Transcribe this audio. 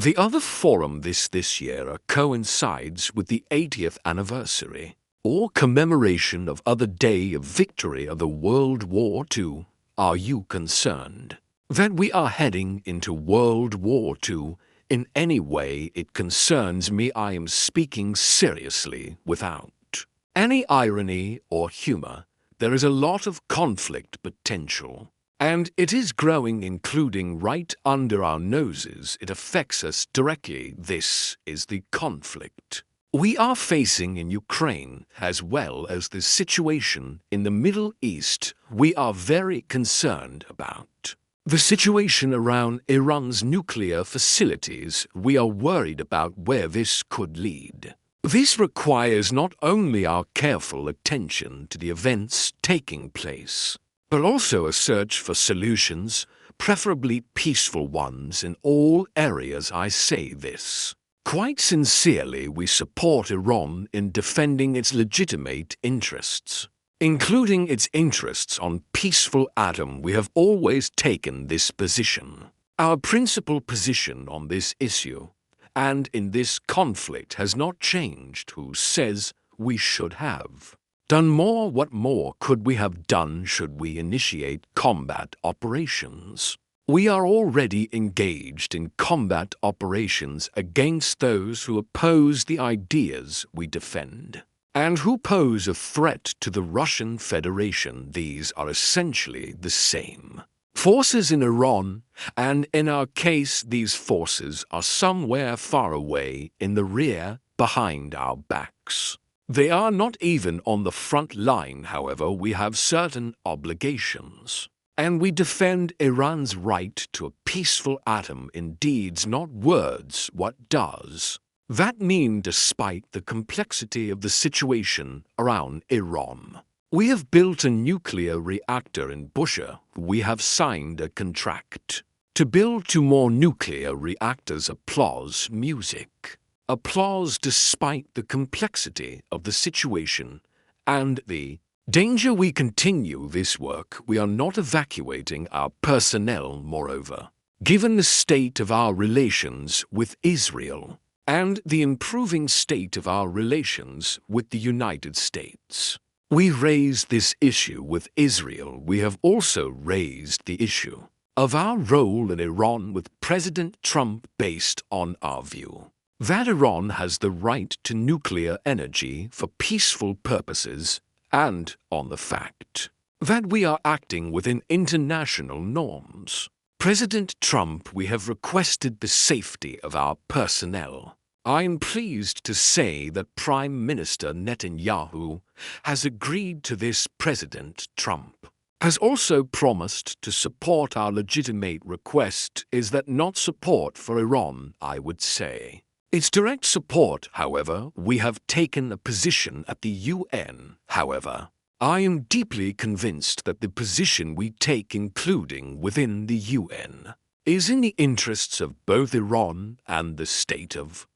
The other forum this year coincides with the 80th anniversary, or commemoration of other day of victory of the World War II. Are you concerned that we are heading into World War II? In any way it concerns me, I am speaking seriously without any irony or humor. There is a lot of conflict potential, and it is growing, including right under our noses. It affects us directly. This is the conflict we are facing in Ukraine, as well as the situation in the Middle East. We are very concerned about the situation around Iran's nuclear facilities. We are worried about where this could lead. This requires not only our careful attention to the events taking place, but also a search for solutions, preferably peaceful ones, in all areas. I say this quite sincerely. We support Iran in defending its legitimate interests, including its interests on peaceful atom. We have always taken this position. Our principal position on this issue and in this conflict has not changed. Who says we should have done more? What more could we have done? Should we initiate combat operations? We are already engaged in combat operations against those who oppose the ideas we defend and who pose a threat to the Russian Federation. These are essentially the same forces in Iran, and in our case these forces are somewhere far away in the rear, behind our backs. They are not even on the front line. However, we have certain obligations, and we defend Iran's right to a peaceful atom in deeds, not words. What does that mean? Despite the complexity of the situation around Iran, we have built a nuclear reactor in Bushehr. We have signed a contract to build 2 more nuclear reactors. Applause, music. Applause. Despite the complexity of the situation and the danger, we continue this work. We are not evacuating our personnel. Moreover, given the state of our relations with Israel and the improving state of our relations with the United States, we raised this issue with Israel. We have also raised the issue of our role in Iran with President Trump, based on our view that Iran has the right to nuclear energy for peaceful purposes, and on the fact that we are acting within international norms. President Trump, we have requested the safety of our personnel. I am pleased to say that Prime Minister Netanyahu has agreed to this. President Trump has also promised to support our legitimate request. Is that not support for Iran? I would say it's direct support. However, we have taken a position at the UN. However, I am deeply convinced that the position we take, including within the UN, is in the interests of both Iran and the state of